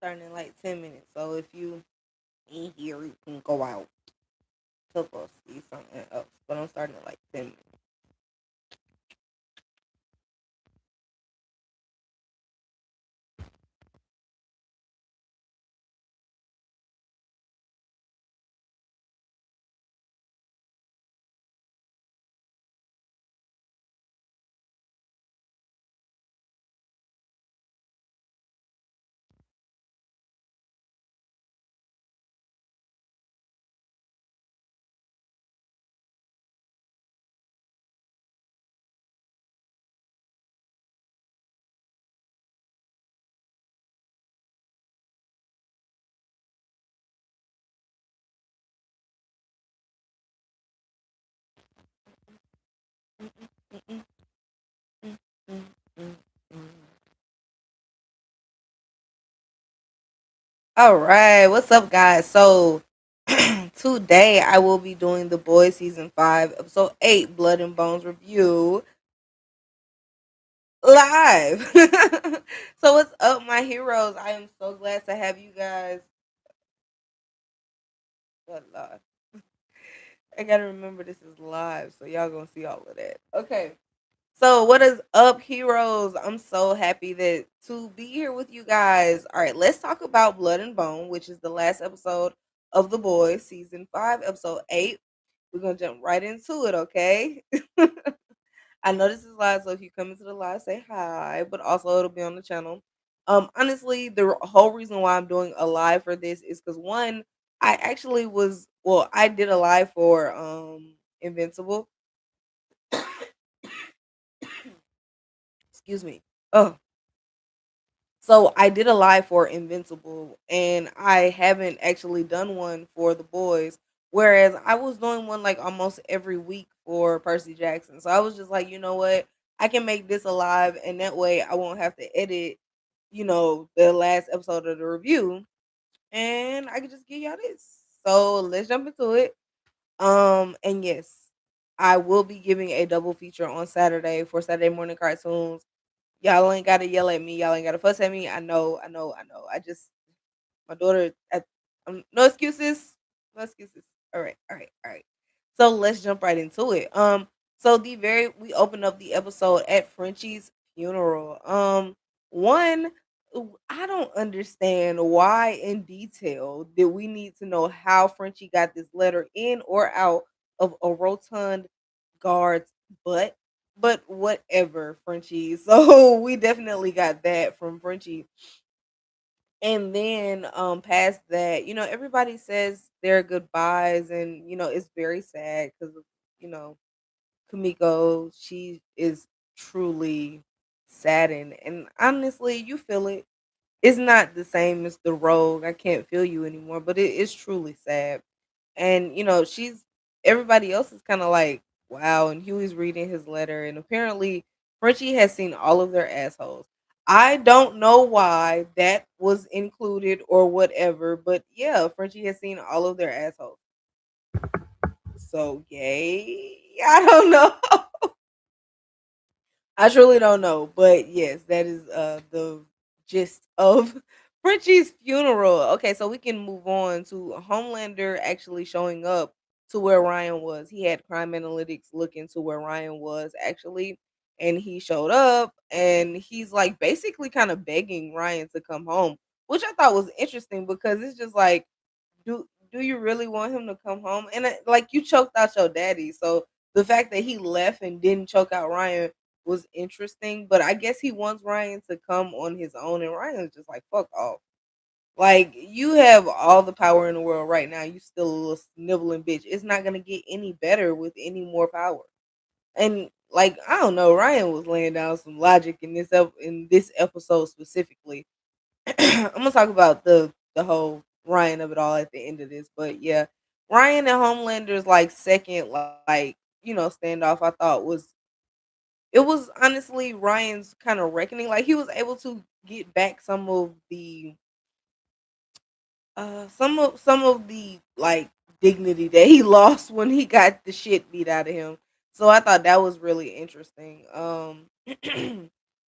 starting in like 10 minutes. So if you in here, you can go out to go see something else. But I'm starting in like 10 minutes. Mm, mm, mm, mm, mm. All right, what's up, guys? So today I will be doing the Boys season 5, episode 8, Blood and Bones review live. So what's up, my heroes? I am so glad to have you guys. Good Lord. I gotta remember this is live, so y'all gonna see all of that. Okay. So what is up, heroes? I'm so happy that to be here with you guys. All right, let's talk about Blood and Bone, which is the last episode of The Boys, season 5, episode 8. We're gonna jump right into it, okay? I know this is live, so if you come into the live, say hi, but also it'll be on the channel. Honestly, the whole reason why I'm doing a live for this is because one, I actually was I did a live for Invincible. Excuse me. Oh, so I did a live for Invincible, and I haven't actually done one for the boys. Whereas I was doing one like almost every week for Percy Jackson. So I was just like, you know what? I can make this alive, and that way I won't have to edit, the last episode of the review, and I can just give y'all this. So let's jump into it. And yes, I will be giving a double feature on Saturday for Saturday morning cartoons. Y'all ain't gotta yell at me. Y'all ain't gotta fuss at me. I know, I know, I know. I just my daughter. No excuses. No excuses. All right, all right, all right. So let's jump right into it. So we open up the episode at Frenchie's funeral. One, I don't understand why in detail did we need to know how Frenchie got this letter in or out of a rotund guard's butt. But whatever, Frenchie. So we definitely got that from Frenchie. And then past that, everybody says their goodbyes, and it's very sad because you know Kimiko, she is truly saddened, and honestly you feel it. It's not the same as the rogue, I can't feel you anymore, but it is truly sad. And she's everybody else is kind of like, wow. And Hughie's reading his letter, and apparently Frenchie has seen all of their assholes. I don't know why that was included or whatever, but yeah, Frenchie has seen all of their assholes. So yay. I don't know. I truly don't know, but yes, that is the gist of Frenchie's funeral. Okay, so we can move on to Homelander actually showing up to where Ryan was. He had crime analytics look into where Ryan was actually, and he showed up, and he's like basically kind of begging Ryan to come home, which I thought was interesting because it's just like, do you really want him to come home? And like, you choked out your daddy, so the fact that he left and didn't choke out Ryan was interesting. But I guess he wants Ryan to come on his own, and Ryan's just like, fuck off. Like, you have all the power in the world right now. You still a little sniveling bitch. It's not gonna get any better with any more power. And like, I don't know, Ryan was laying down some logic in this episode specifically. I'm gonna talk about the whole Ryan of it all at the end of this, but yeah, Ryan and Homelander's like second, like, standoff. I thought was honestly Ryan's kind of reckoning. Like, he was able to get back some of the like dignity that he lost when he got the shit beat out of him. So I thought that was really interesting.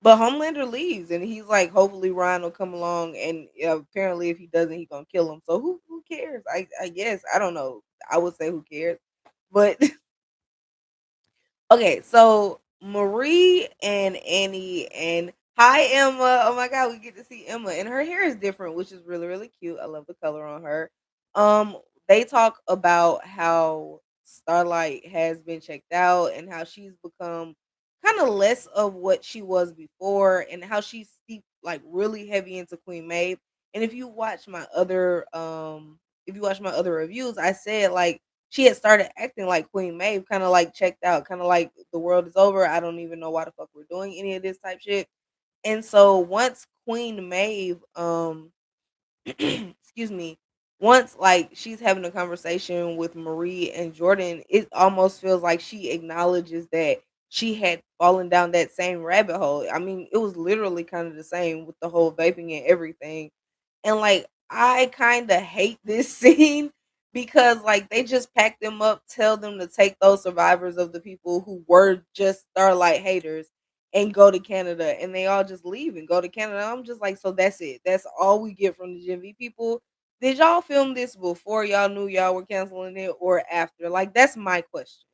But Homelander leaves, and he's like, hopefully Ryan will come along, and apparently if he doesn't, he's gonna kill him. So who cares? I guess I don't know. I would say who cares, but okay, so Marie and Annie and hi Emma. Oh my god, we get to see Emma and her hair is different, which is really really cute. I love the color on her. They talk about how Starlight has been checked out and how she's become kind of less of what she was before and how she's steeped like really heavy into Queen Maeve. And if you watch my other reviews, I said like she had started acting like Queen Maeve, kind of like checked out, kind of like the world is over. I don't even know why the fuck we're doing any of this type shit. And so once Queen Maeve, excuse me, once like she's having a conversation with Marie and Jordan, it almost feels like she acknowledges that she had fallen down that same rabbit hole. I mean, it was literally kind of the same with the whole vaping and everything. And like I kind of hate this scene because like they just pack them up, tell them to take those survivors of the people who were just Starlight haters and go to Canada, and they all just leave and go to Canada. I'm just like, so that's it. That's all we get from the Gen V people. Did y'all film this before y'all knew y'all were canceling it or after? Like that's my question.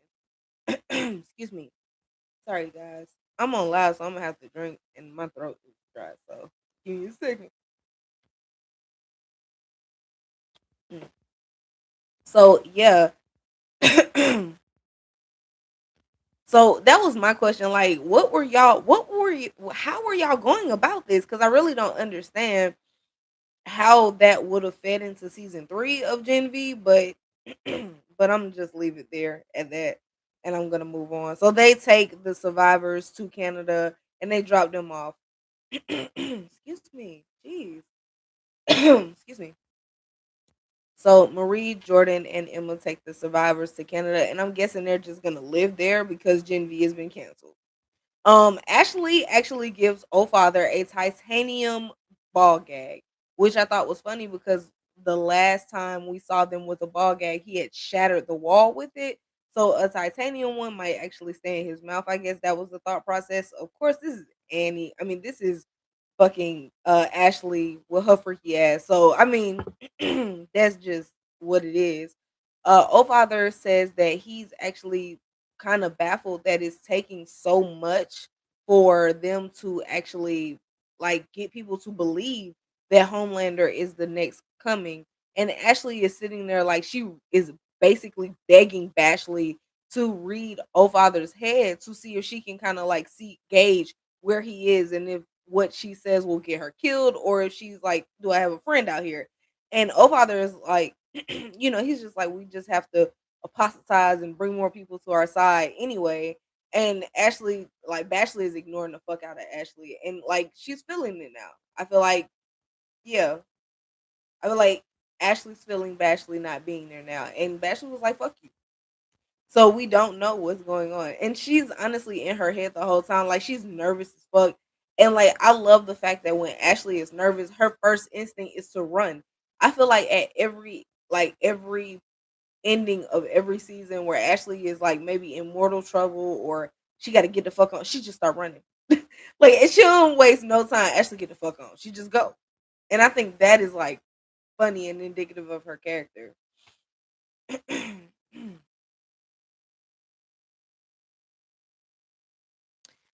Excuse me. Sorry guys. I'm on loud, so I'm gonna have to drink and my throat is dry. So give me a second. Mm. So yeah. So that was my question. Like, what were you how were y'all going about this? Because I really don't understand how that would have fed into season 3 of Gen V, but but I'm just leave it there at that and I'm gonna move on. So they take the survivors to Canada and they drop them off. Excuse me. Jeez. Excuse me. So Marie, Jordan, and Emma take the survivors to Canada, and I'm guessing they're just gonna live there because Gen V has been canceled. Ashley actually gives Father a titanium ball gag, which I thought was funny because the last time we saw them with a ball gag, he had shattered the wall with it. So a titanium one might actually stay in his mouth. I guess that was the thought process. Of course, this is Annie. I mean, this is fucking Ashley with her freaky ass. So I mean, that's just what it is. Father says that he's actually kind of baffled that it's taking so much for them to actually like get people to believe that Homelander is the next coming. And Ashley is sitting there like she is basically begging Bashley to read Father's head to see if she can kind of like see gauge where he is and if what she says will get her killed or if she's like, do I have a friend out here? And Father is like, he's just like, we just have to apostatize and bring more people to our side anyway. And Ashley, like Bashley is ignoring the fuck out of Ashley. And like she's feeling it now. I feel like, yeah. I feel like Ashley's feeling Bashley not being there now. And Bashley was like, fuck you. So we don't know what's going on. And she's honestly in her head the whole time. Like she's nervous as fuck. And like I love the fact that when Ashley is nervous, her first instinct is to run. I feel like at every ending of every season where Ashley is like maybe in mortal trouble or she got to get the fuck on, she just start running. Like and she don't waste no time. Ashley get the fuck on. She just go. And I think that is like funny and indicative of her character.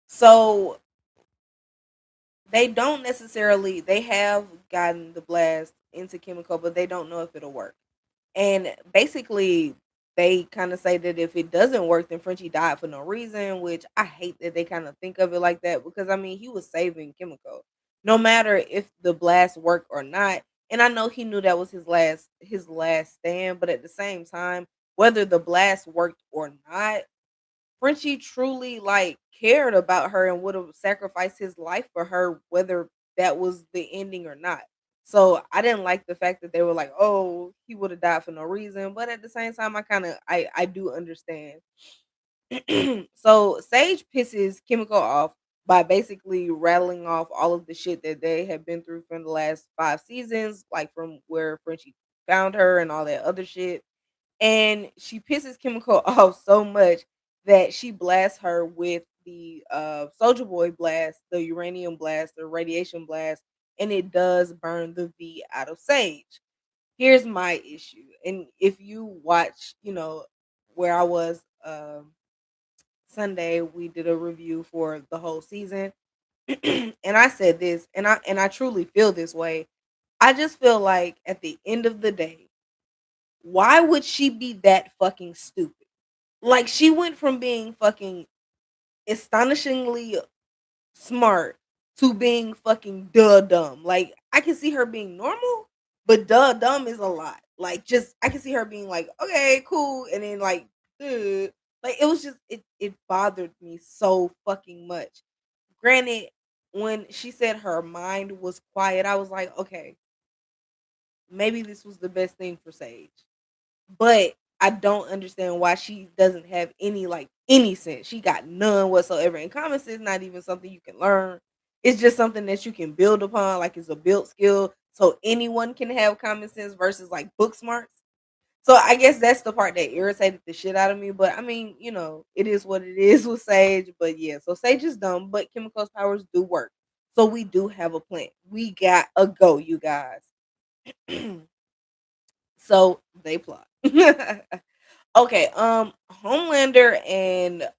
So they have gotten the blast into Kimiko, but they don't know if it'll work. And basically, they kind of say that if it doesn't work, then Frenchie died for no reason, which I hate that they kind of think of it like that because I mean, he was saving Kimiko, no matter if the blast worked or not. And I know he knew that was his last stand, but at the same time, whether the blast worked or not, Frenchie truly like cared about her and would have sacrificed his life for her, whether that was the ending or not. So I didn't like the fact that they were like, "Oh, he would have died for no reason," but at the same time, I do understand. So Sage pisses Kimiko off by basically rattling off all of the shit that they have been through from the last 5 seasons, like from where Frenchie found her and all that other shit. And she pisses Kimiko off so much that she blasts her with the Soldier Boy blast, the uranium blast, the radiation blast, and it does burn the V out of Sage. Here's my issue, and if you watch, where I was Sunday, we did a review for the whole season, and I said this, and I truly feel this way. I just feel like at the end of the day, why would she be that fucking stupid? Like she went from being fucking astonishingly smart to being fucking duh dumb. Like I can see her being normal, but duh dumb is a lot. Like just I can see her being like, okay, cool, and then like, like it was just it bothered me so fucking much. Granted, when she said her mind was quiet, I was like, okay, maybe this was the best thing for Sage. But I don't understand why she doesn't have any sense. She got none whatsoever. And common sense is not even something you can learn. It's just something that you can build upon, like it's a built skill. So anyone can have common sense versus like book smarts. So I guess that's the part that irritated the shit out of me. But I mean, it is what it is with Sage. But yeah, so Sage is dumb, but Kimiko's powers do work. So we do have a plan. We got a go, you guys. So they plot. Okay, Homelander and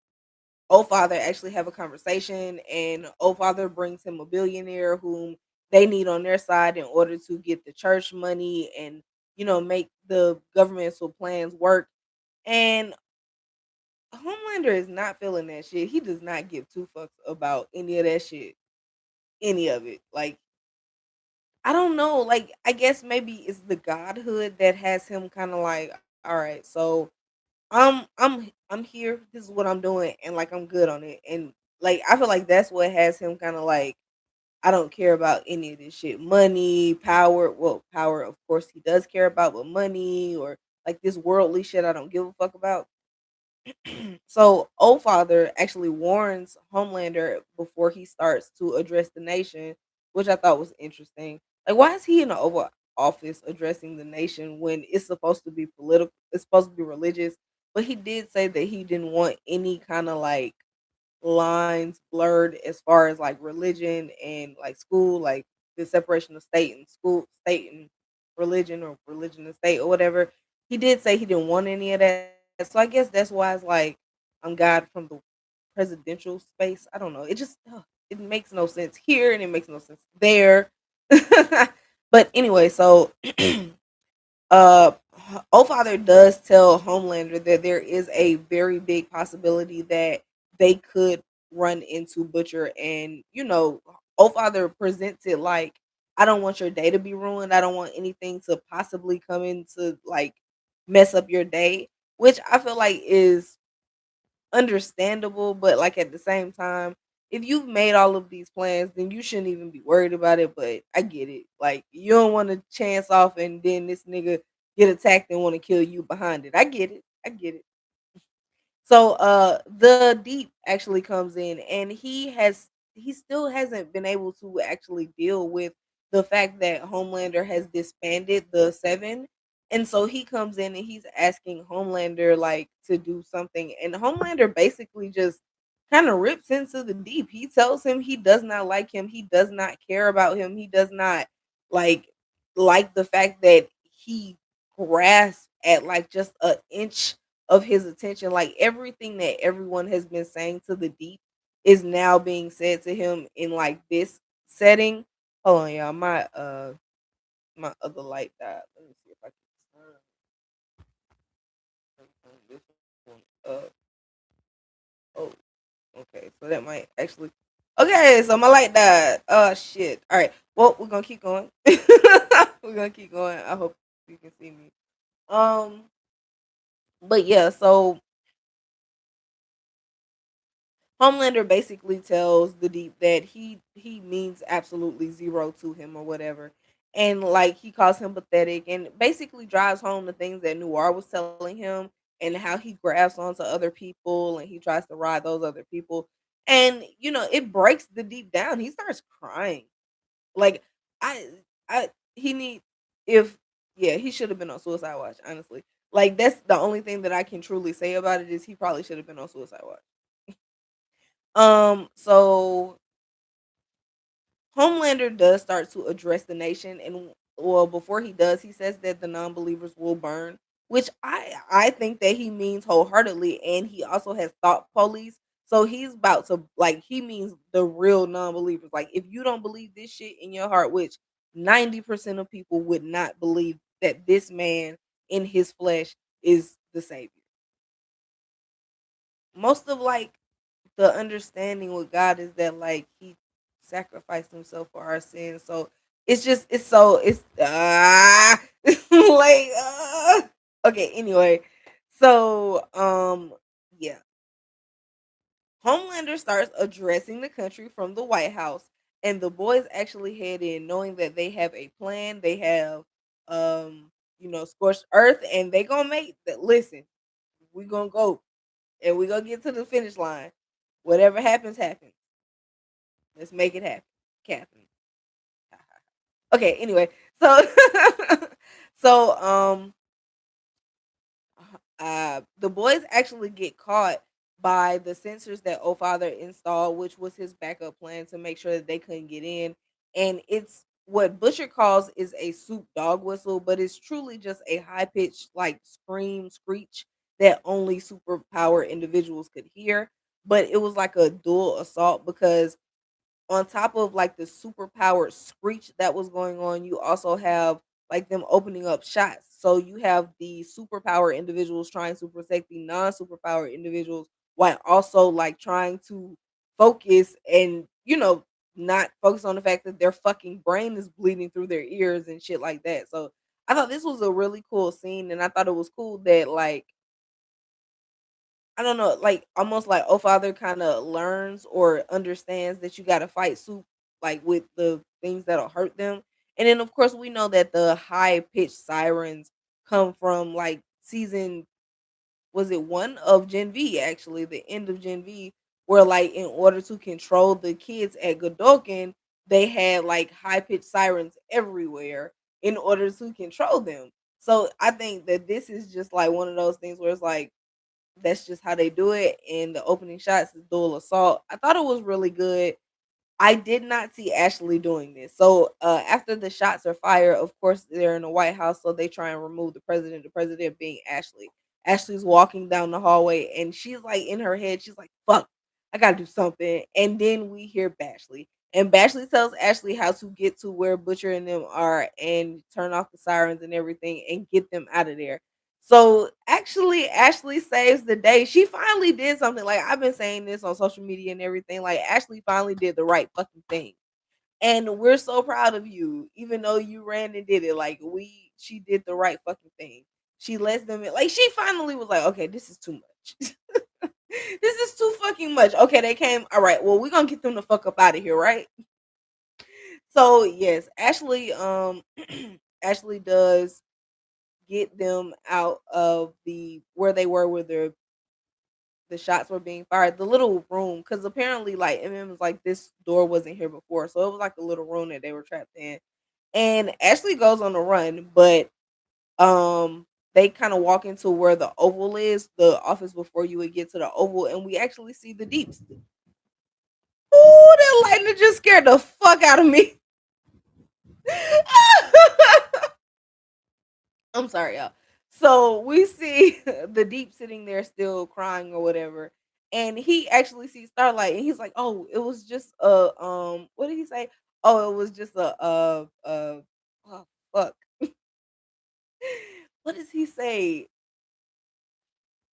Father actually have a conversation, and Father brings him a billionaire whom they need on their side in order to get the church money and make the governmental plans work. And Homelander is not feeling that shit. He does not give two fucks about any of that shit, any of it. Like I don't know. Like I guess maybe it's the godhood that has him kind of like, all right, so I'm here. This is what I'm doing, and like I'm good on it. And like I feel like that's what has him kind of like I don't care about any of this shit. Money, power. Well, power, of course, he does care about, but money or like this worldly shit, I don't give a fuck about. So, Old Father actually warns Homelander before he starts to address the nation, which I thought was interesting. Like, why is he in the Oval Office addressing the nation when it's supposed to be political? It's supposed to be religious, but he did say that he didn't want any kind of like lines blurred as far as like religion and like school, like the separation of state and school, state and religion, or religion and state, or whatever. He did say he didn't want any of that. So I guess that's why it's like I'm God from the presidential space. I don't know. It just it makes no sense here and it makes no sense there. But anyway, so uh Father does tell Homelander that there is a very big possibility that they could run into Butcher, and Father presents it like, I don't want your day to be ruined. I don't want anything to possibly come into like mess up your day, which I feel like is understandable, but like at the same time, if you've made all of these plans, then you shouldn't even be worried about it. But I get it. Like you don't want to chance off and then this nigga get attacked and want to kill you behind it. I get it. I get it. So the Deep actually comes in, and he still hasn't been able to actually deal with the fact that Homelander has disbanded the Seven. And so he comes in and he's asking Homelander like to do something, and Homelander basically just kind of rips into the Deep. He tells him he does not like him, he does not care about him, he does not like the fact that he grasps at like just an inch of his attention. Like everything that everyone has been saying to the Deep is now being said to him in like this setting. Hold on, y'all. My other light died. Let me see if I can turn this one up. Oh, okay. So that might actually. Okay, so my light died. Oh shit. All right. Well, we're gonna keep going. We're gonna keep going. I hope you can see me. Um, but yeah. So Homelander basically tells the Deep that he means absolutely zero to him or whatever. And like he calls him pathetic and basically drives home the things that Noir was telling him, and how he grabs onto other people and he tries to ride those other people. And it breaks the Deep down. He starts crying. Like I he need if yeah, he should have been on suicide watch, honestly. Like that's the only thing that I can truly say about it is he probably should have been on suicide watch. So Homelander does start to address the nation, and well, before he does, he says that the non-believers will burn, which I think that he means wholeheartedly, and he also has thought police. So he's about to like he means the real non-believers. Like if you don't believe this shit in your heart, which 90% of people would not believe that this man in his flesh is the savior. Most of like the understanding with God is that like he sacrificed himself for our sins. So it's just it's so it's like okay, anyway. So yeah. Homelander starts addressing the country from the White House and the boys actually head in knowing that they have a plan, they have scorched earth and they gonna make that listen, we gonna go and we gonna get to the finish line. Whatever happens, happens. Let's make it happen, Catherine. Okay, anyway, so so the boys actually get caught by the sensors that Father installed, which was his backup plan to make sure that they couldn't get in. And it's what Butcher calls is a soup dog whistle, but it's truly just a high pitched like scream screech that only superpower individuals could hear. But it was like a dual assault because on top of like the super powered screech that was going on, you also have like them opening up shots. So you have the superpower individuals trying to protect the non-superpower individuals while also like trying to focus and not focus on the fact that their fucking brain is bleeding through their ears and shit like that. So I thought this was a really cool scene and I thought it was cool that like I don't know, like almost like Oh Father kind of learns or understands that you got to fight soup like with the things that'll hurt them. And then of course we know that the high pitched sirens come from like season was it one of Gen V actually, the end of Gen V, where like in order to control the kids at Godolkin, they had like high pitched sirens everywhere in order to control them. So I think that this is just like one of those things where it's like that's just how they do it. And the opening shots is dual assault. I thought it was really good. I did not see Ashley doing this. So after the shots are fired, of course they're in the White House, so they try and remove the president. The president being Ashley. Ashley's walking down the hallway, and she's like in her head, she's like, "Fuck, I gotta do something." And then we hear Bashley, and Bashley tells Ashley how to get to where Butcher and them are, and turn off the sirens and everything, and get them out of there. So actually, Ashley saves the day. She finally did something. Like I've been saying this on social media and everything. Like Ashley finally did the right fucking thing. And we're so proud of you, even though you ran and did it. Like she did the right fucking thing. She lets them in. Like she finally was like, okay, this is too much. This is too fucking much. Okay, they came. All right, well, we're gonna get them the fuck up out of here, right? So yes, Ashley, Ashley does get them out of the where they were where the shots were being fired, the little room, because apparently like MM was like this door wasn't here before. So it was like a little room that they were trapped in. And Ashley goes on the run, but they kind of walk into where the oval is, the office before you would get to the oval, and we actually see the deeps. Ooh, that lightning just scared the fuck out of me. I'm sorry, y'all. So we see the deep sitting there still crying or whatever. And he actually sees Starlight and he's like, "Oh, it was just a what did he say? Oh, it was just a oh, fuck. What does he say?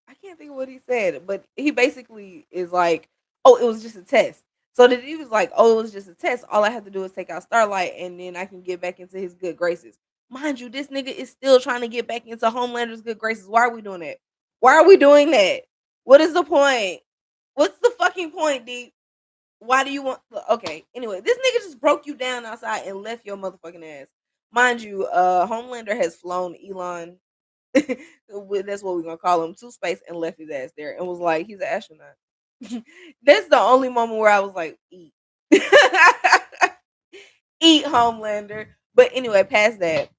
I can't think of what he said, but he basically is like, "Oh, it was just a test." So that he was like, "Oh, it was just a test. All I have to do is take out Starlight, and then I can get back into his good graces." Mind you, this nigga is still trying to get back into Homelander's good graces. Why are we doing that? Why are we doing that? What is the point? What's the fucking point, D? Why do you want? Okay, anyway, this nigga just broke you down outside and left your motherfucking ass. Mind you, Homelander has flown Elon that's what we're gonna call him, to space and left his ass there and was like, he's an astronaut. That's the only moment where I was like, eat. Eat Homelander. But anyway, past that,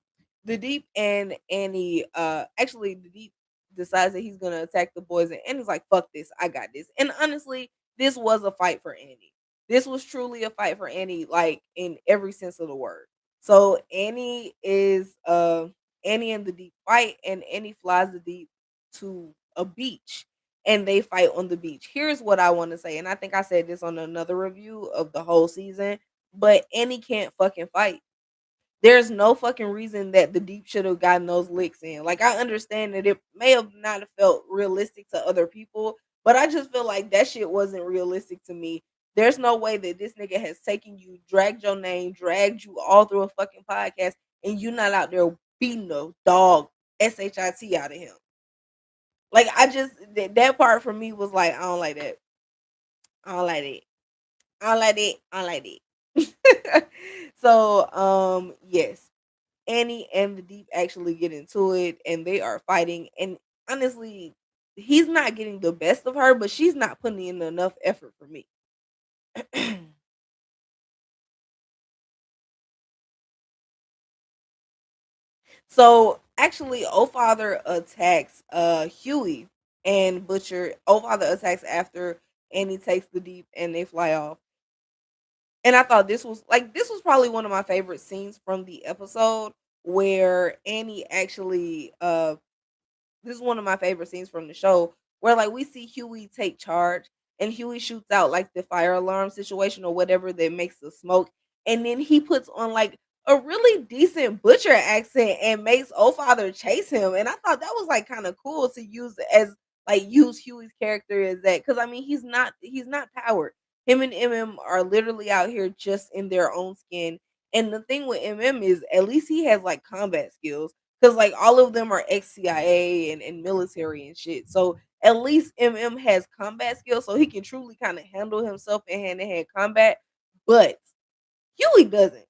the Deep and Annie, actually the Deep decides that he's gonna attack the boys and Annie's like, fuck this, I got this. And honestly, this was a fight for Annie. This was truly a fight for Annie, like in every sense of the word. So Annie and the Deep fight, and Annie flies the Deep to a beach, and they fight on the beach. Here's what I want to say, and I think I said this on another review of the whole season, but Annie can't fucking fight. There's no fucking reason that the Deep should have gotten those licks in. Like, I understand that it may have not have felt realistic to other people, but I just feel like that shit wasn't realistic to me. There's no way that this nigga has taken you, dragged your name, dragged you all through a fucking podcast, and you not out there beating the dog shit out of him. Like, I just that part for me was like, I don't like that. I don't like it. I don't like it. I don't like it. So yes, Annie and the Deep actually get into it, and they are fighting. And honestly, he's not getting the best of her, but she's not putting in enough effort for me. So actually, Father attacks Hughie and Butcher. Father attacks after Annie takes the Deep, and they fly off. And I thought this was probably one of my favorite scenes from the episode, where Annie actually this is one of my favorite scenes from the show, where like we see Huey take charge, and Huey shoots out like the fire alarm situation or whatever that makes the smoke, and then he puts on like a really decent Butcher accent and makes Father chase him. And I thought that was like kind of cool to use Huey's character as that, because I mean he's not powered. Him and MM are literally out here just in their own skin. And the thing with MM is at least he has like combat skills, because like all of them are ex CIA and military and shit. So at least MM has combat skills, so he can truly kind of handle himself in hand to hand combat. But Huey doesn't.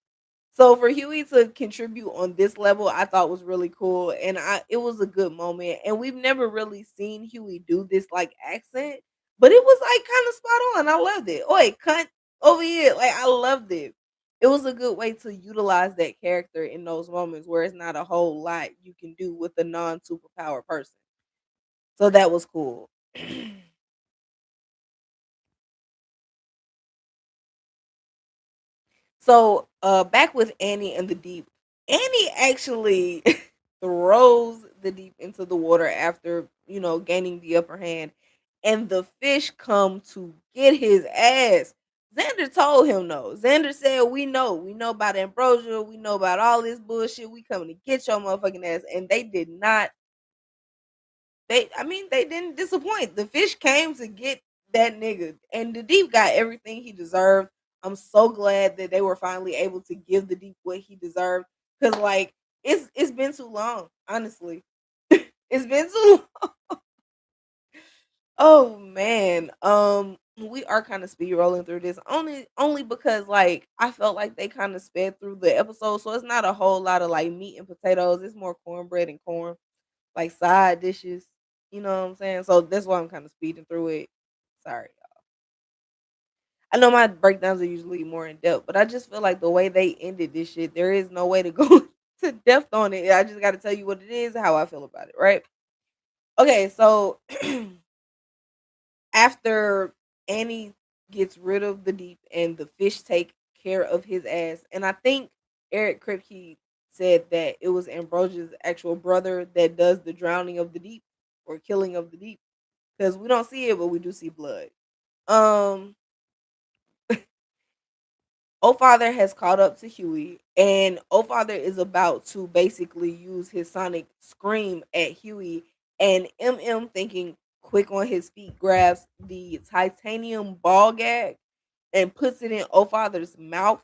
So for Huey to contribute on this level, I thought was really cool, and it was a good moment. And we've never really seen Huey do this like accent, but it was like kind of spot on. I loved it. Oi, cunt over here! Like, I loved it. It was a good way to utilize that character in those moments where it's not a whole lot you can do with a non superpower person. So that was cool. So, back with Annie and the Deep. Annie actually throws the Deep into the water after, gaining the upper hand, and the fish come to get his ass. Xander told him no. Xander said, we know about Ambrosia, we know about all this bullshit. We coming to get your motherfucking ass." And they did not they didn't disappoint. The fish came to get that nigga, and the Deep got everything he deserved. I'm so glad that they were finally able to give the Deep what he deserved, cuz like it's been too long, honestly. It's been too long. Oh man. We are kind of speed rolling through this, only because like I felt like they kind of sped through the episode, so it's not a whole lot of like meat and potatoes. It's more cornbread and corn, like side dishes. You know what I'm saying? So that's why I'm kind of speeding through it. Sorry. I know my breakdowns are usually more in depth, but I just feel like the way they ended this shit, there is no way to go to depth on it. I just got to tell you what it is, how I feel about it, right? Okay, so after Annie gets rid of the Deep and the fish take care of his ass, and I think Eric Kripke said that it was Ambrosia's actual brother that does the drowning of the Deep or killing of the Deep, because we don't see it, but we do see blood. Um, Father has caught up to Huey, and Father is about to basically use his sonic scream at Huey, and thinking quick on his feet, grabs the titanium ball gag and puts it in Father's mouth,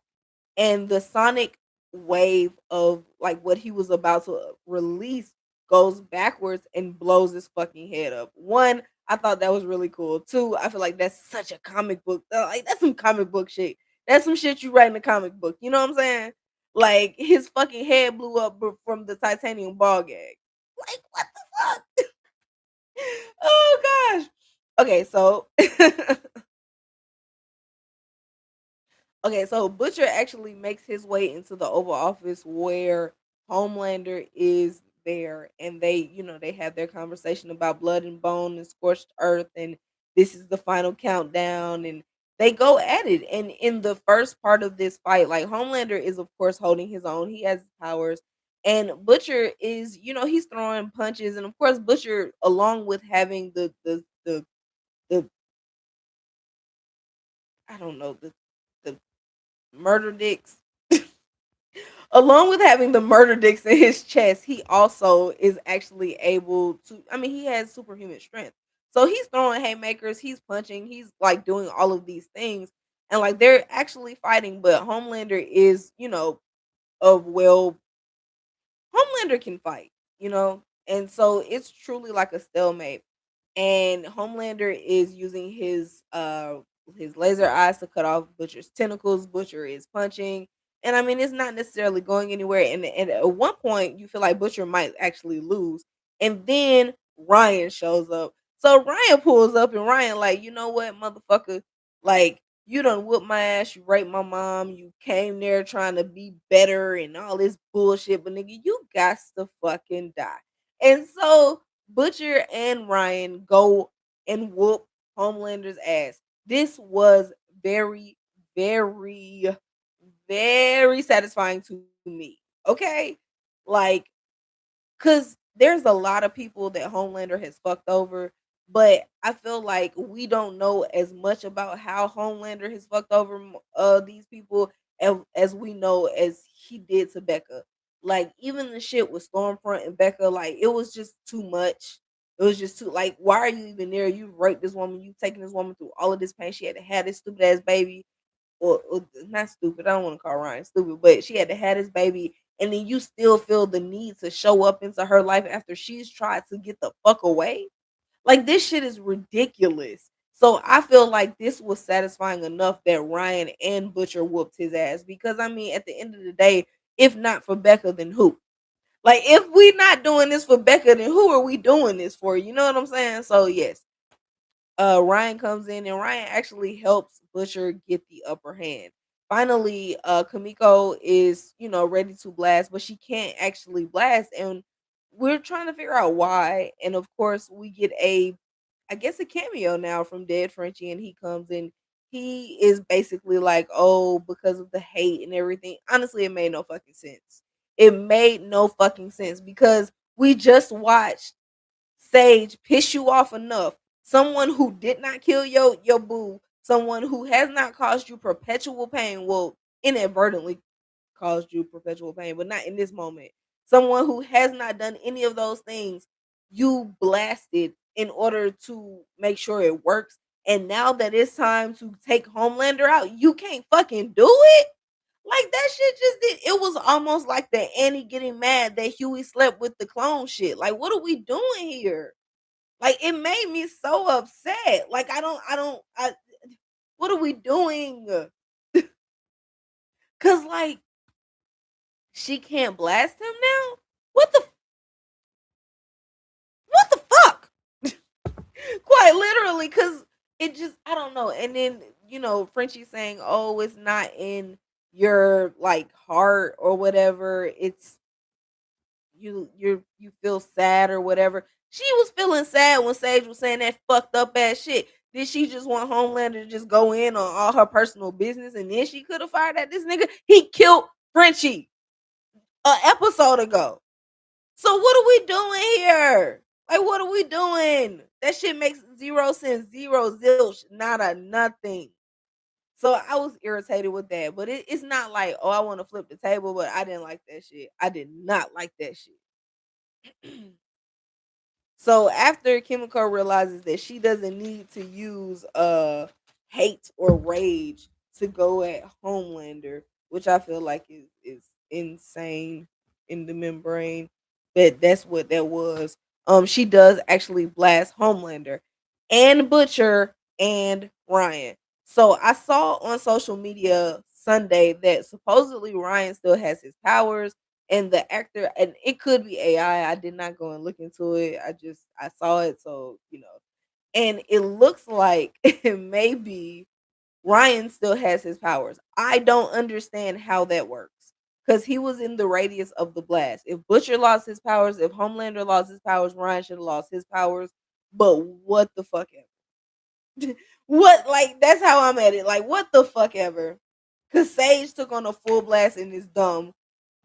and the sonic wave of like what he was about to release goes backwards and blows his fucking head up. One, I thought that was really cool. Two, I feel like that's such a comic book. Like, that's some comic book shit. That's some shit you write in a comic book. You know what I'm saying? Like, his fucking head blew up from the titanium ball gag. Like, what the fuck? Oh gosh. Okay, so Butcher actually makes his way into the Oval Office where Homelander is there, and they have their conversation about blood and bone and scorched earth, and this is the final countdown, and they go at it. And in the first part of this fight, like Homelander is of course holding his own. He has his powers. And Butcher is, he's throwing punches. And of course, Butcher, along with having the I don't know, the murder dicks. Along with having the murder dicks in his chest, he also is actually able to. I mean, he has superhuman strength. So he's throwing haymakers, he's punching, he's like doing all of these things. And like they're actually fighting, but Homelander is, of well, Homelander can fight. And so it's truly like a stalemate. And Homelander is using his laser eyes to cut off Butcher's tentacles. Butcher is punching. And I mean it's not necessarily going anywhere. And at one point you feel like Butcher might actually lose. And then Ryan shows up. So Ryan pulls up and Ryan like, you know what, motherfucker? Like you done whooped my ass, you raped my mom, you came there trying to be better and all this bullshit, but nigga, you got to fucking die. And so Butcher and Ryan go and whoop Homelander's ass. This was very, very, very satisfying to me. Okay? Like, cause there's a lot of people that Homelander has fucked over, but I feel like we don't know as much about how Homelander has fucked over these people as we know as he did to Becca. Like even the shit with Stormfront and Becca, like it was just too much. It was just too like, why are you even there? You raped this woman, you taking this woman through all of this pain. She had to have this stupid ass baby or not stupid. I don't want to call Ryan stupid, but she had to have this baby, and then you still feel the need to show up into her life after she's tried to get the fuck away. Like this shit is ridiculous. So I feel like this was satisfying enough that Ryan and Butcher whooped his ass because I mean, at the end of the day, if not for Becca, then who? Like if we not doing this for Becca, then who are we doing this for? You know what I'm saying? So yes, Ryan comes in and Ryan actually helps Butcher get the upper hand. Finally, Kimiko is, ready to blast, but she can't actually blast. And we're trying to figure out why. And of course, we get I guess, a cameo now from Dead Frenchie, and he comes in. He is basically like, oh, because of the hate and everything. Honestly, it made no fucking sense. It made no fucking sense because we just watched Sage piss you off enough. Someone who did not kill your boo, someone who has not caused you perpetual pain, will inadvertently caused you perpetual pain, but not in this moment. Someone who has not done any of those things, you blasted in order to make sure it works. And now that it's time to take Homelander out, you can't fucking do it. Like that shit just did. It was almost like the Annie getting mad that Hughie slept with the clone shit. Like, what are we doing here? Like, it made me so upset. Like, what are we doing? Cause like she can't blast him now. What the what the fuck? Quite literally, cause it just I don't know. And then Frenchie saying, "Oh, it's not in your like heart or whatever. It's you feel sad or whatever." She was feeling sad when Sage was saying that fucked up ass shit. Did she just want Homelander to just go in on all her personal business and then she could have fired at this nigga? He killed Frenchie an episode ago. So what are we doing here? Like, what are we doing? That shit makes zero sense, zero zilch, not a nothing. So I was irritated with that, but it's not like, oh, I want to flip the table, but I didn't like that shit. I did not like that shit. So after Kimiko realizes that she doesn't need to use hate or rage to go at Homelander, which I feel like is insane in the membrane. That's what that was. She does actually blast Homelander and Butcher and Ryan. So I saw on social media Sunday that supposedly Ryan still has his powers and the actor, and it could be AI. I did not go and look into it. I saw it, so and it looks like maybe Ryan still has his powers. I don't understand how that works because he was in the radius of the blast. If Butcher lost his powers, if Homelander lost his powers, Ryan should have lost his powers. But what the fuck ever. What, like, that's how I'm at it. Like, what the fuck ever. Cause Sage took on a full blast and is dumb,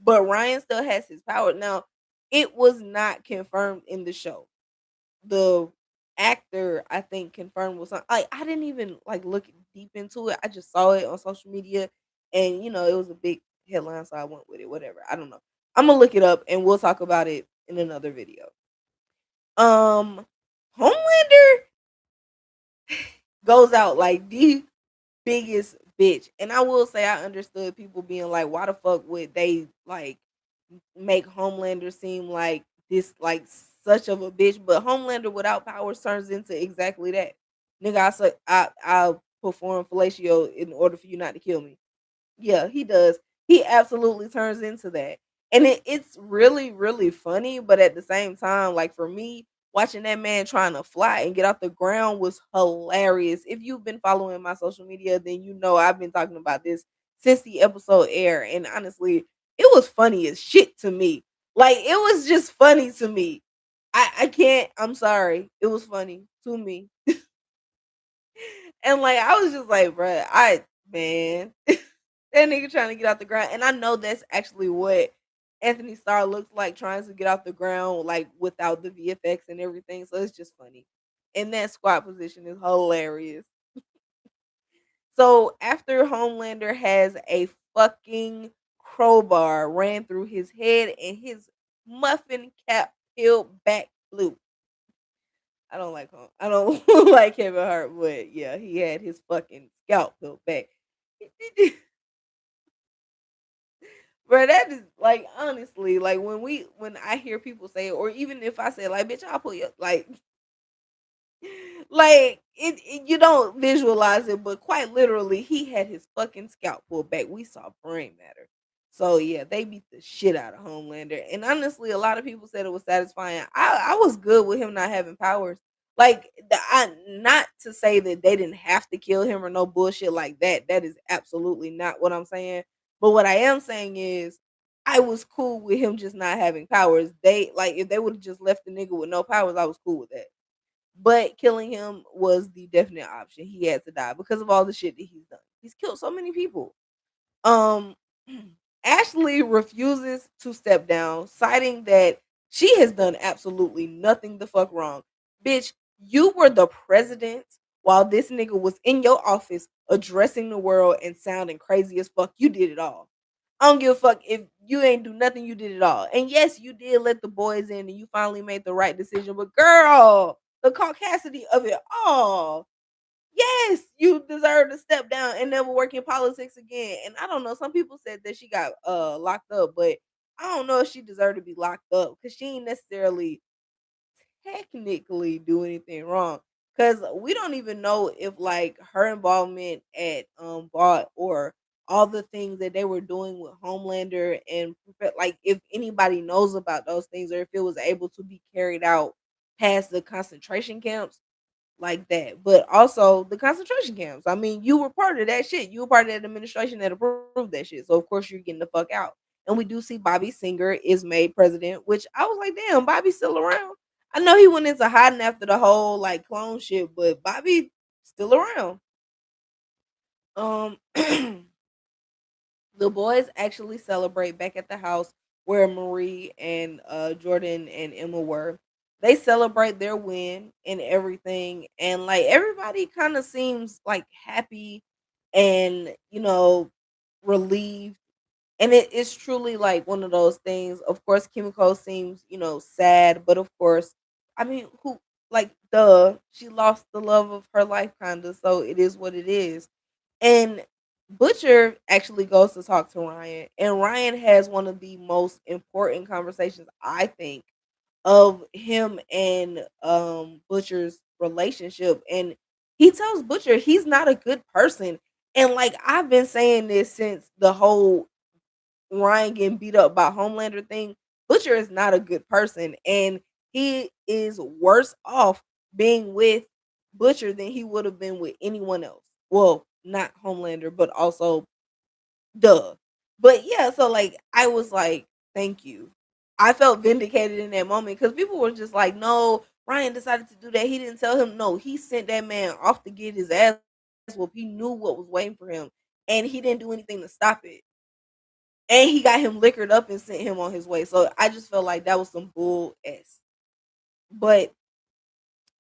but Ryan still has his power. Now, it was not confirmed in the show. The actor, I think, confirmed was like, I didn't even like look deep into it. I just saw it on social media, and it was a big headline, so I went with it. Whatever. I don't know. I'm gonna look it up, and we'll talk about it in another video. Um, Homelander goes out like the biggest bitch, and I will say I understood people being like, why the fuck would they like make Homelander seem like this, like such of a bitch? But Homelander without powers turns into exactly that. Nigga, I'll perform fellatio in order for you not to kill me. Yeah, he does. He absolutely turns into that. And it's really, really funny, but at the same time, like for me, watching that man trying to fly and get off the ground was hilarious. If you've been following my social media, then you know I've been talking about this since the episode aired. And honestly, it was funny as shit to me. Like it was just funny to me. I can't, I'm sorry. It was funny to me. And like I was just like, bruh, man. That nigga trying to get out the ground, and I know that's actually what Anthony Starr looks like trying to get off the ground, like without the VFX and everything. So it's just funny, and that squat position is hilarious. So after Homelander has a fucking crowbar ran through his head and his muffin cap peeled back blue. I don't like I don't like Kevin Hart, but yeah, he had his fucking scalp peeled back. Bro, that is like honestly, like when I hear people say it, or even if I say like, bitch, I'll put you like you don't visualize it, but quite literally, he had his fucking scalp pulled back. We saw brain matter. So yeah, they beat the shit out of Homelander. And honestly, a lot of people said it was satisfying. I was good with him not having powers. Like not to say that they didn't have to kill him or no bullshit like that. That is absolutely not what I'm saying. But what I am saying is I was cool with him just not having powers. They like if they would have just left the nigga with no powers, I was cool with that. But killing him was the definite option. He had to die because of all the shit that he's done. He's killed so many people. Um, Ashley refuses to step down, citing that she has done absolutely nothing the fuck wrong. Bitch, you were the president while this nigga was in your office addressing the world and sounding crazy as fuck. You did it all. I don't give a fuck if you ain't do nothing, you did it all. And yes, you did let the boys in and you finally made the right decision. But girl, the caucasity of it all. Yes, you deserve to step down and never work in politics again. And I don't know, some people said that she got locked up, but I don't know if she deserved to be locked up because she ain't necessarily technically do anything wrong. Cause we don't even know if like her involvement at Bot or all the things that they were doing with Homelander and like if anybody knows about those things or if it was able to be carried out past the concentration camps like that. But also the concentration camps. I mean, you were part of that shit. You were part of that administration that approved that shit. So of course you're getting the fuck out. And we do see Bobby Singer is made president, which I was like, damn, Bobby's still around. I know he went into hiding after the whole like clone shit, but Bobby still around. Um the boys actually celebrate back at the house where Marie and Jordan and Emma were. They celebrate their win and everything, and like everybody kind of seems like happy and relieved. And it is truly like one of those things. Of course, Kimiko seems sad, but of course, I mean, who like she lost the love of her life, kind of. So it is what it is. And Butcher actually goes to talk to Ryan, and Ryan has one of the most important conversations, I think, of him and Butcher's relationship. And he tells Butcher he's not a good person. And like I've been saying this since the whole Ryan getting beat up by Homelander thing. Butcher is not a good person, and he is worse off being with Butcher than he would have been with anyone else. Well, not Homelander, but also duh. But yeah, so like I was like, thank you. I felt vindicated in that moment because people were just like, no, Ryan decided to do that. He didn't tell him no. He sent that man off to get his ass whooped. He knew what was waiting for him, and he didn't do anything to stop it. And he got him liquored up and sent him on his way. So I just felt like that was some bull s. But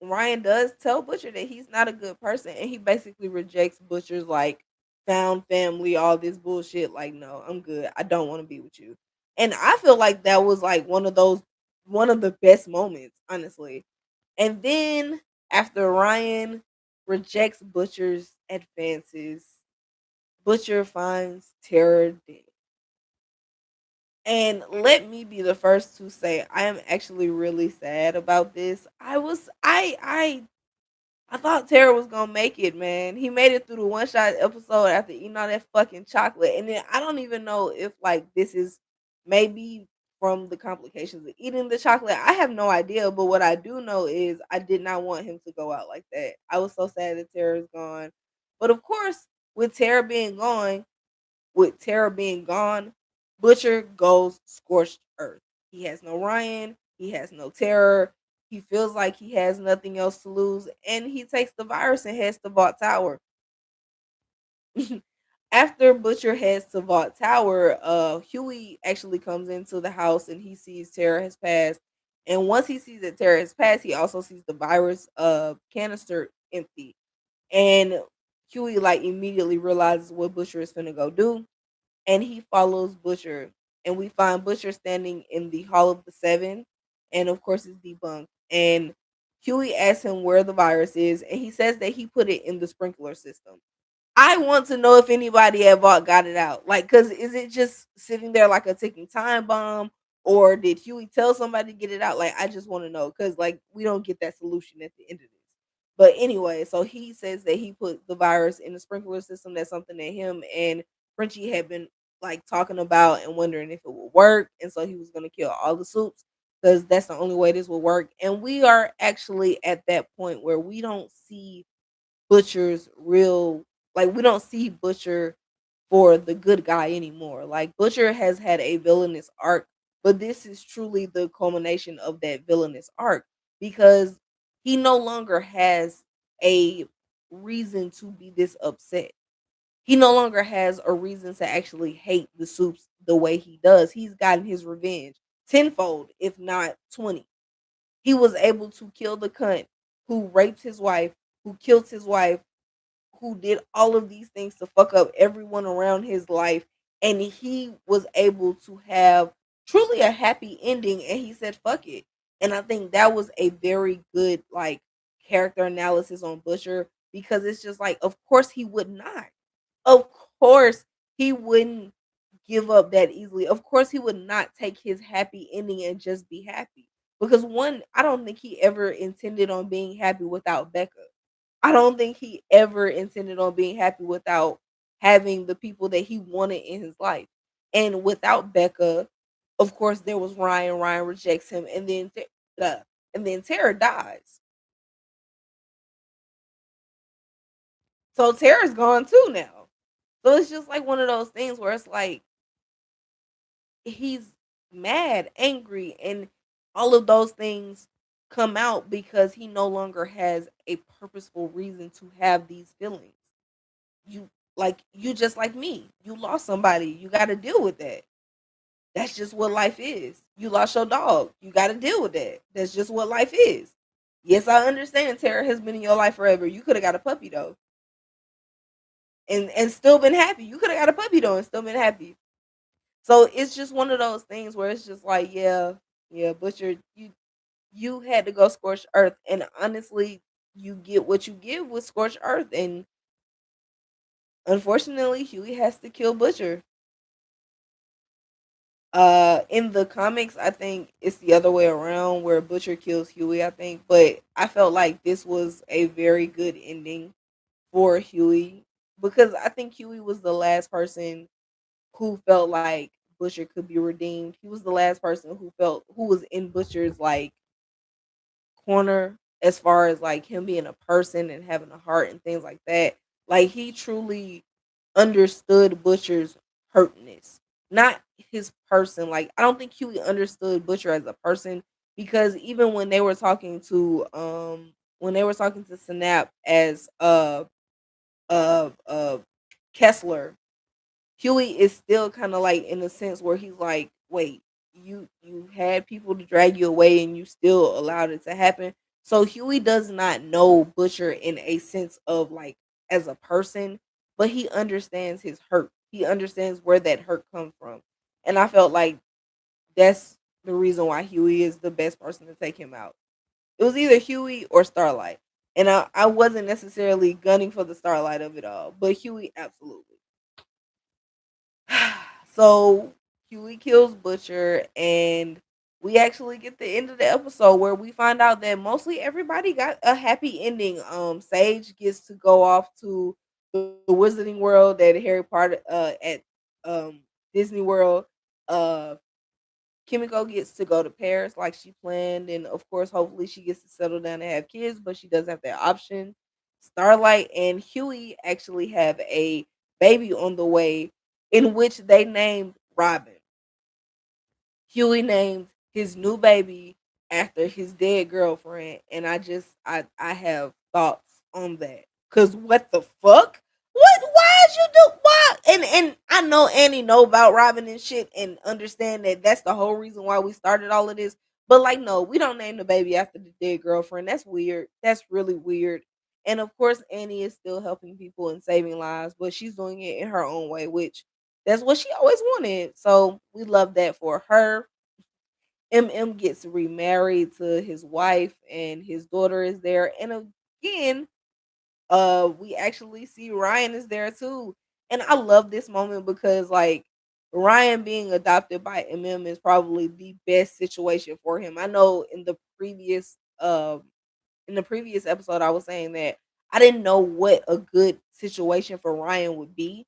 Ryan does tell Butcher that he's not a good person, and he basically rejects Butcher's like found family, all this bullshit. Like, no, I'm good. I don't want to be with you. And I feel like that was like one of the best moments, honestly. And then after Ryan rejects Butcher's advances, Butcher finds Terror dead. And let me be the first to say I am actually really sad about this. I thought Tara was gonna make it, man. He made it through the one shot episode after eating all that fucking chocolate. And then I don't even know if like this is maybe from the complications of eating the chocolate. I have no idea. But what I do know is I did not want him to go out like that. I was so sad that Tara is gone. But of course, with Tara being gone, with Tara being gone, Butcher goes scorched earth. He has no Ryan. He has no Terror. He feels like he has nothing else to lose, and he takes the virus and heads to Vault Tower. After Butcher heads to Vault Tower, Hughie actually comes into the house and he sees Terror has passed. And once he sees that Terror has passed, he also sees the virus canister empty. And Hughie like immediately realizes what Butcher is finna go do, and he follows Butcher, and we find Butcher standing in the Hall of the Seven, and of course it's debunked. And Huey asks him where the virus is, and he says that he put it in the sprinkler system. I want to know if anybody at Vault got it out. Like, cause is it just sitting there like a ticking time bomb, or did Huey tell somebody to get it out? Like, I just want to know, cause like we don't get that solution at the end of this. But anyway, so he says that he put the virus in the sprinkler system. That's something that him and Frenchie had been like talking about and wondering if it would work, and so he was gonna kill all the soups because that's the only way this will work. And we are actually at that point where we don't see Butcher's real like we don't see Butcher for the good guy anymore. Like Butcher has had a villainous arc, but this is truly the culmination of that villainous arc because he no longer has a reason to be this upset. He no longer has a reason to actually hate the soups the way he does. He's gotten his revenge tenfold, if not 20. He was able to kill the cunt who raped his wife, who killed his wife, who did all of these things to fuck up everyone around his life. And he was able to have truly a happy ending. And he said, fuck it. And I think that was a very good, like, character analysis on Butcher because it's just like, of course he would not. Of course he wouldn't give up that easily. Of course he would not take his happy ending and just be happy. Because one, I don't think he ever intended on being happy without Becca. I don't think he ever intended on being happy without having the people that he wanted in his life. And without Becca, of course, there was Ryan. Ryan rejects him, uh, and then Tara dies. So Tara's gone too now. So it's just like one of those things where it's like he's mad, angry, and all of those things come out because he no longer has a purposeful reason to have these feelings. You you just like me. You lost somebody. You got to deal with that. That's just what life is. You lost your dog. You got to deal with that. That's just what life is. Yes, I understand Tara has been in your life forever. You could have got a puppy though. And still been happy. You could have got a puppy though and still been happy. So it's just one of those things where it's just like, yeah, yeah, Butcher, you had to go scorched earth, and honestly, you get what you give with scorched earth, and unfortunately, Huey has to kill Butcher. In the comics, I think it's the other way around where Butcher kills Huey, I think, but I felt like this was a very good ending for Huey because I think Huey was the last person who felt like Butcher could be redeemed. He was the last person who was in Butcher's like corner as far as like him being a person and having a heart and things like that. Like he truly understood Butcher's hurtness, not his person. Like I don't think Huey understood Butcher as a person. because even when they were talking to Snap as uh Kessler, Huey is still kind of like in a sense where he's like, wait, you had people to drag you away and you still allowed it to happen. So Huey does not know Butcher in a sense of like as a person, but he understands his hurt. He understands where that hurt comes from. And I felt like that's the reason why Huey is the best person to take him out. It was either Huey or Starlight. And I wasn't necessarily gunning for the Starlight of it all, but Huey absolutely. So Huey kills Butcher, and we actually get the end of the episode where we find out that mostly everybody got a happy ending. Sage gets to go off to the Wizarding World at Harry Potter at Disney World. Uh Kimiko gets to go to Paris like she planned, and of course, hopefully, she gets to settle down and have kids, but she doesn't have that option. Starlight and Huey actually have a baby on the way, in which they named Robin. Huey named his new baby after his dead girlfriend, and I have thoughts on that. Cause what the fuck? What? Why'd you do what? And I know Annie know about Robin and shit, and understand that that's the whole reason why we started all of this. But like, no, we don't name the baby after the dead girlfriend. That's weird. That's really weird. And of course, Annie is still helping people and saving lives, but she's doing it in her own way, which that's what she always wanted. So we love that for her. MM gets remarried to his wife and his daughter is there. And again, we actually see Ryan is there too. And I love this moment because like Ryan being adopted by MM is probably the best situation for him. I know in the previous episode I was saying that I didn't know what a good situation for Ryan would be,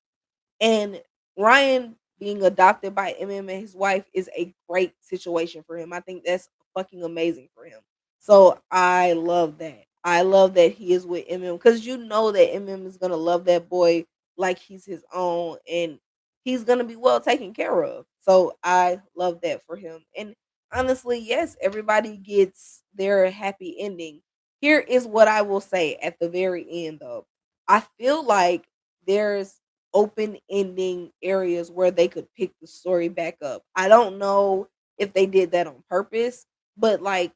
and Ryan being adopted by MM and his wife is a great situation for him. I think that's fucking amazing for him. So I love that. I love that he is with MM because you know that MM is gonna love that boy like he's his own, and he's gonna be well taken care of. So I love that for him. And honestly, yes, everybody gets their happy ending. Here is what I will say at the very end though. I feel like there's open ending areas where they could pick the story back up. I don't know if they did that on purpose, but like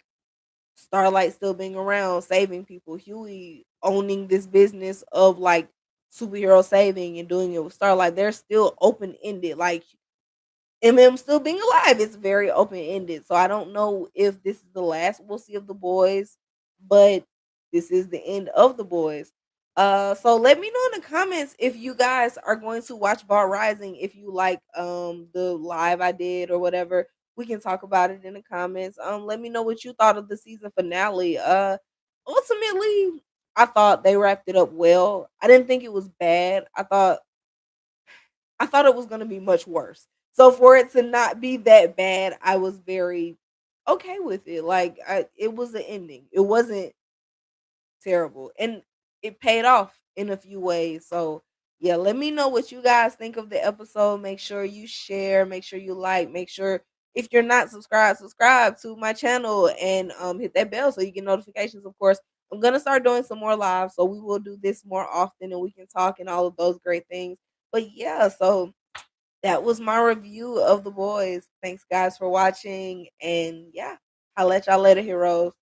Starlight still being around, saving people, Huey owning this business of like superhero saving and doing it with Starlight, they're still open ended. Like MM still being alive. It's very open ended. So I don't know if this is the last we'll see of the boys, but this is the end of the boys. So let me know in the comments if you guys are going to watch Bar Rising, if you like the live I did or whatever. We can talk about it in the comments. Let me know what you thought of the season finale. Ultimately I thought they wrapped it up well. I didn't think it was bad. I thought it was gonna be much worse. So for it to not be that bad, I was very okay with it. Like it was an ending. It wasn't terrible, and it paid off in a few ways. So yeah, let me know what you guys think of the episode. Make sure you share. Make sure you like. Make sure if you're not subscribed, subscribe to my channel and hit that bell so you get notifications. Of course, I'm gonna start doing some more live, so we will do this more often and we can talk and all of those great things. But yeah, so that was my review of the boys. Thanks guys for watching, and yeah, I'll let y'all later, heroes.